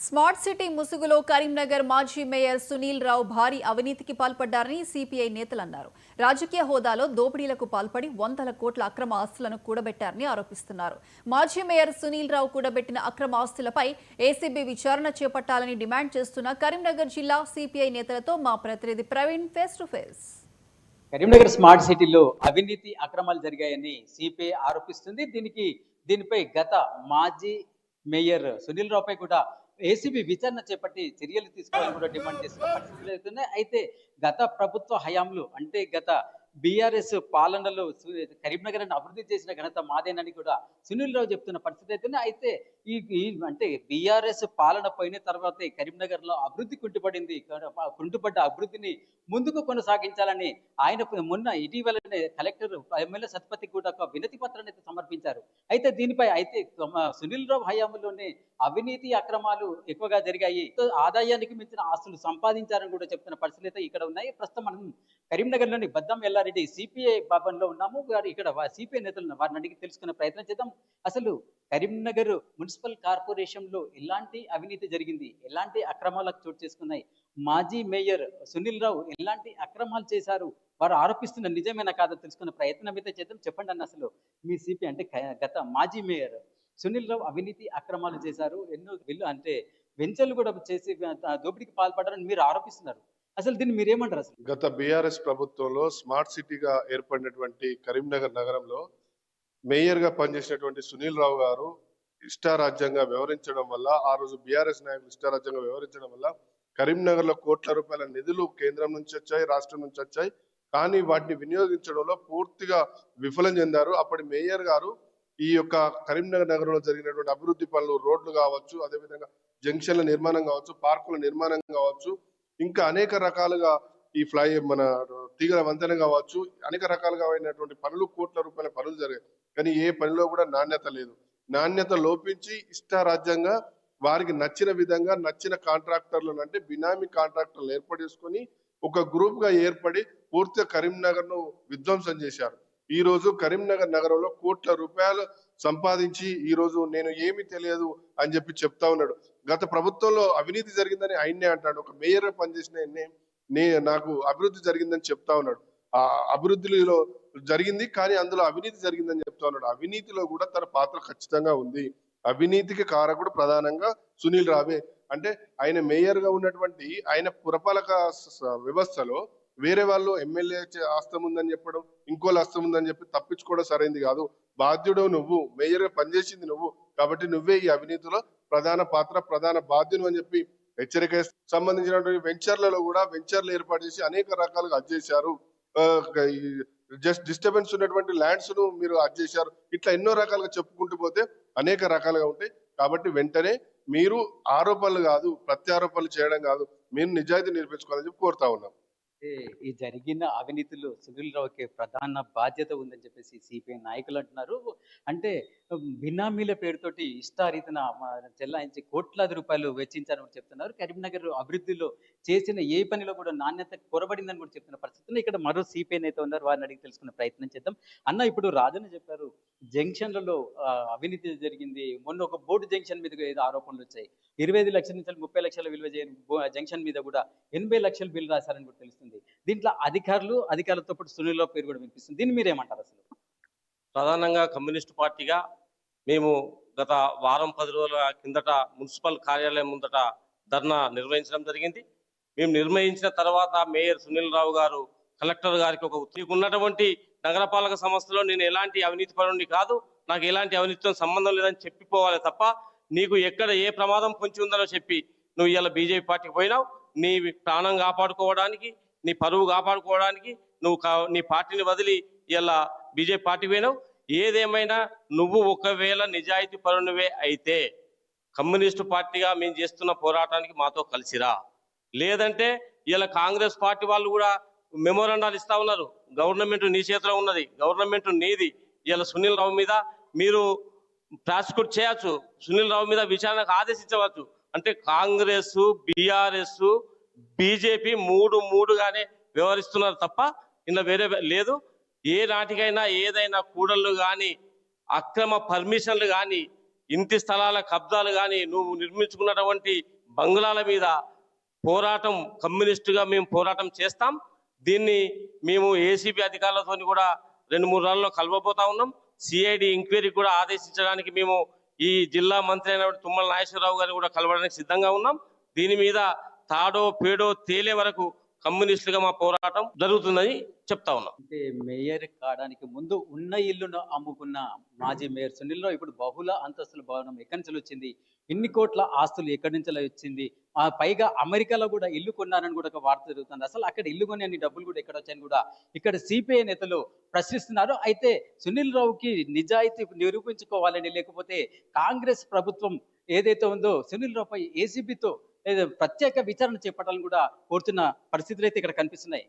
Smart city ముసుగులో కరీంనగర్ మాజీ mayor Sunil Rao భారీ అవినీతికి పాల్పడ్డారని సిపిఐ నేతలు అన్నారు. రాజకీయ హోదాలో దోపిడీలకు పాల్పడి వందల కోట్ల అక్రమ ఆస్తులను కూడబెట్టారని ఆరోపిస్తున్నారు. మాజీ మేయర్ సునీల్ రావు కూడబెట్టిన అక్రమ ఆస్తులపై ఏసీబీ విచారణ చేపట్టాలని డిమాండ్ చేస్తున్న కరీంనగర్ జిల్లా సిపిఐ నేతలతో మా ప్రతినిధి Praveen face to face. Karimnagar smart సిటీలో అవినీతి అక్రమాలు జరిగాయని సిపిఐ ఆరోపిస్తుంది. దీనిపై గత మాజీ మేయర్ సునీల్ రావుపై కూడా ఏసీబీ విచారణ చేపట్టి చర్యలు తీసుకోవాలని కూడా డిమాండ్ చేస్తున్న పరిస్థితులు అవుతున్నాయి. అయితే గత ప్రభుత్వ హయాంలో అంటే గత బీఆర్ఎస్ పాలనలో కరీంనగర్ అభివృద్ధి చేసిన ఘనత మాదేనని కూడా సునీల్ రావు చెప్తున్న పరిస్థితి అవుతున్నాయి. అయితే అంటే బీఆర్ఎస్ పాలన పోయిన తర్వాతే కరీంనగర్ లో అభివృద్ధి కుంటుపడ్డ అభివృద్ధిని ముందుకు కొనసాగించాలని ఆయన మొన్న ఇటీవలనే కలెక్టర్ ఎమ్మెల్యే సత్పతి కూడా ఒక వినతి పత్రాన్ని సమర్పించారు. అయితే దీనిపై సునీల్ రావు హయాంలోనే అవినీతి అక్రమాలు ఎక్కువగా జరిగాయి, ఆదాయానికి మించిన ఆస్తులు సంపాదించారని కూడా చెప్తున్న పరిస్థితులు అయితే ఇక్కడ ఉన్నాయి. ప్రస్తుతం మనం కరీంనగర్ లోని బద్దం ఎల్లారెడ్డి సిపిఐ భవన్ లో ఉన్నాము. ఇక్కడ సిపిఐ నేతలు వారిని అడిగి తెలుసుకునే ప్రయత్నం చేద్దాం. అసలు కరీంనగర్ మున్సిపల్ కార్పొరేషన్ లో ఎలాంటి అవినీతి జరిగింది, ఎలాంటి అక్రమాలకు చోటు చేసుకున్నాయి, మాజీ మేయర్ సునీల్ రావు ఎలాంటి అక్రమాలు చేశారు, వారు ఆరోపిస్తున్న నిజమేనా కాదో తెలుసుకునే ప్రయత్నం అయితే చేద్దాం. చెప్పండి అన్న, అసలు మీ సిపిఐ అంటే గత మాజీ మేయర్ సునీల్ రావు అవినీతి అక్రమాలు చేశారు, ఎన్నో వెంచర్లు కూడా చేసి దోపిడీకి పాల్పడ్డారని మీరు ఆరోపిస్తున్నారు. అసలు దీన్ని మీరేమంటారు? అసలు గత బీఆర్ఎస్ ప్రభుత్వంలో స్మార్ట్ సిటీగా ఏర్పడినటువంటి కరీంనగర్ నగరంలో మేయర్ గా పనిచేసినటువంటి సునీల్ రావు గారు ఇష్టారాజ్యంగా వ్యవహరించడం వల్ల, ఆ రోజు బీఆర్ఎస్ నాయకులు ఇష్టారాజ్యంగా వ్యవహరించడం వల్ల కరీంనగర్ లో కోట్ల రూపాయల నిధులు కేంద్రం నుంచి వచ్చాయి, రాష్ట్రం నుంచి వచ్చాయి. కానీ వాటిని వినియోగించడంలో పూర్తిగా విఫలం చెందారు. అప్పటి మేయర్ గారు ఈ యొక్క కరీంనగర్ నగరంలో జరిగినటువంటి అభివృద్ధి పనులు, రోడ్లు కావచ్చు, అదేవిధంగా జంక్షన్ల నిర్మాణం కావచ్చు, పార్కుల నిర్మాణం కావచ్చు, ఇంకా అనేక రకాలుగా ఈ మన తీగల వంతెన కావచ్చు, అనేక రకాలుగా అయినటువంటి పనులు, కోట్ల రూపాయల పనులు జరిగాయి. కానీ ఏ పనిలో కూడా నాణ్యత లేదు. నాణ్యత లోపించి ఇష్టారాజ్యంగా వారికి నచ్చిన విధంగా నచ్చిన కాంట్రాక్టర్లను, అంటే బినామీ కాంట్రాక్టర్లు ఏర్పాటు చేసుకొని ఒక గ్రూప్ గా ఏర్పడి పూర్తిగా కరీంనగర్ ను విధ్వంసం చేశారు. ఈ రోజు కరీంనగర్ నగరంలో కోట్ల రూపాయలు సంపాదించి ఈ రోజు నేను ఏమీ తెలియదు అని చెప్పి చెప్తా ఉన్నాడు. గత ప్రభుత్వంలో అవినీతి జరిగిందని ఆయన్నే అంటాడు. ఒక మేయర్ గా పనిచేసిన నాకు అభివృద్ధి జరిగిందని చెప్తా ఉన్నాడు. ఆ అభివృద్ధిలో జరిగింది, కానీ అందులో అవినీతి జరిగిందని చెప్తా ఉన్నాడు. అవినీతిలో కూడా తన పాత్ర ఖచ్చితంగా ఉంది. అవినీతికి కారకుడు ప్రధానంగా సునీల్ రావే. అంటే ఆయన మేయర్ గా ఉన్నటువంటి ఆయన పురపాలక వ్యవస్థలో వేరే వాళ్ళు ఎమ్మెల్యే హస్తం ఉందని చెప్పడం, ఇంకోళ్ళ హస్తం ఉందని చెప్పి తప్పించుకోవడం సరైంది కాదు. బాధ్యుడు నువ్వు, మేయర్ గా పనిచేసింది నువ్వు, కాబట్టి నువ్వే ఈ అవినీతిలో ప్రధాన పాత్ర, ప్రధాన బాధ్యులు అని చెప్పి హెచ్చరిక. సంబంధించినటువంటి వెంచర్లలో కూడా వెంచర్లు ఏర్పాటు చేసి అనేక రకాలుగా అడ్జేశారు. జస్ట్ డిస్టర్బెన్స్ ఉన్నటువంటి ల్యాండ్స్ ను మీరు అడ్జేశారు. ఇట్లా ఎన్నో రకాలుగా చెప్పుకుంటూ పోతే అనేక రకాలుగా ఉంటాయి. కాబట్టి వెంటనే మీరు ఆరోపణలు కాదు, ప్రత్యారోపణలు చేయడం కాదు, మీరు నిజాయితీ నిరూపించుకోవాలని చెప్పి కోరుతా ఉన్నాం. ఈ జరిగిన అవినీతిలో సునీల్ రావుకి ప్రధాన బాధ్యత ఉందని చెప్పేసి సిపిఐ నాయకులు అంటున్నారు. అంటే బినామీల పేరుతోటి ఇష్టారీతన చెల్లాయించి కోట్లాది రూపాయలు వెచ్చించారని చెప్తున్నారు. కరీంనగర్ అభివృద్ధిలో చేసిన ఏ పనిలో కూడా నాణ్యత కొరబడిందని కూడా చెప్తున్న పరిస్థితుల్లో ఇక్కడ మరో సిపిఐ నేత ఉన్నారు, వారిని అడిగి తెలుసుకునే ప్రయత్నం చేద్దాం. అన్న, ఇప్పుడు రాజన్న చెప్పారు జంక్షన్లలో అవినీతి జరిగింది. మొన్న ఒక బోర్డు జంక్షన్ మీద ఏదో ఆరోపణలు వచ్చాయి. 25 లక్షల నుంచి 30 లక్షల విలువ చేయని జంక్షన్ మీద కూడా 80 లక్షలు బిల్ రాశారని కూడా తెలుస్తుంది. దీంట్లో అధికారులతో పాటు సునీల్ రావు పేరు కూడా వినిపిస్తుంది. దీన్ని మీరేమంటారు? అసలు ప్రధానంగా కమ్యూనిస్టు పార్టీగా మేము గత వారం 10 రోజుల కిందట మున్సిపల్ కార్యాలయం ముందట ధర్నా నిర్వహించడం జరిగింది. మేము నిర్వహించిన తర్వాత మేయర్ సునీల్ రావు గారు కలెక్టర్ గారికి ఉన్నటువంటి నగరపాలక సంస్థలో నేను ఎలాంటి అవినీతి పరుణ్ణి కాదు, నాకు ఎలాంటి అవినీతితో సంబంధం లేదని చెప్పిపోవాలి తప్ప, నీకు ఎక్కడ ఏ ప్రమాదం పొంచి ఉందో చెప్పి నువ్వు ఇలా బీజేపీ పార్టీకి పోయినావు. నీ ప్రాణం కాపాడుకోవడానికి, నీ పరువు కాపాడుకోవడానికి నువ్వు నీ పార్టీని వదిలి ఇలా బీజేపీ పార్టీకి పోయినావు. ఏదేమైనా నువ్వు ఒకవేళ నిజాయితీ పరునివే అయితే కమ్యూనిస్టు పార్టీగా మేము చేస్తున్న పోరాటానికి మాతో కలిసిరా, లేదంటే ఇలా కాంగ్రెస్ పార్టీ వాళ్ళు కూడా మెమోరాండాలు ఇస్తా ఉన్నారు. గవర్నమెంట్ నీ చేతిలో ఉన్నది, గవర్నమెంట్ నీది. ఇలా సునీల్ రావు మీద మీరు ప్రాసిక్యూట్ చేయొచ్చు, సునీల్ రావు మీద విచారణకు ఆదేశించవచ్చు. అంటే కాంగ్రెస్, బీఆర్ఎస్, బీజేపీ మూడుగానే వ్యవహరిస్తున్నారు తప్ప ఇలా వేరే లేదు. ఏ నాటికైనా ఏదైనా కూడళ్ళు కానీ, అక్రమ పర్మిషన్లు కానీ ఇంటి స్థలాల కబ్జాలు కానీ నువ్వు నిర్మించుకున్నటువంటి బంగ్లాల మీద పోరాటం కమ్యూనిస్టుగా మేము పోరాటం చేస్తాం. దీన్ని మేము ఏసీబీ అధికారులతో కూడా 2-3 రోజుల్లో కలవబోతా ఉన్నాం. సిఐడి ఎంక్వైరీ కూడా ఆదేశించడానికి మేము ఈ జిల్లా మంత్రి అయిన తుమ్మల నాగేశ్వరరావు గారిని కూడా కలవడానికి సిద్ధంగా ఉన్నాం. దీని మీద తాడో పేడో తేలే వరకు కమ్యూనిస్టులుగా మా పోరాటం జరుగుతుందని చెప్తా ఉన్నాం. అంటే మేయర్ కావడానికి ముందు ఉన్న ఇల్లును అమ్ముకున్న మాజీ మేయర్ సునీల్ రావు ఇప్పుడు బహుళ అంతస్తుల భవనం ఎక్కడి నుంచి వచ్చింది, ఇన్ని కోట్ల ఆస్తులు ఎక్కడి నుంచి వచ్చింది, పైగా అమెరికాలో కూడా ఇల్లు కొన్నారని కూడా ఒక వార్త జరుగుతుంది. అసలు అక్కడ ఇల్లు కొని అన్ని డబ్బులు కూడా ఎక్కడ వచ్చాయని కూడా ఇక్కడ సిపిఐ నేతలు ప్రశ్నిస్తున్నారు. అయితే సునీల్ రావుకి నిజాయితీ నిరూపించుకోవాలని, లేకపోతే కాంగ్రెస్ ప్రభుత్వం ఏదైతే ఉందో సునీల్ రావుపై ఏసీబీతో ప్రత్యేక విచారణ చేపట్టాలని కూడా కోరుతున్న పరిస్థితులు అయితే ఇక్కడ కనిపిస్తున్నాయి.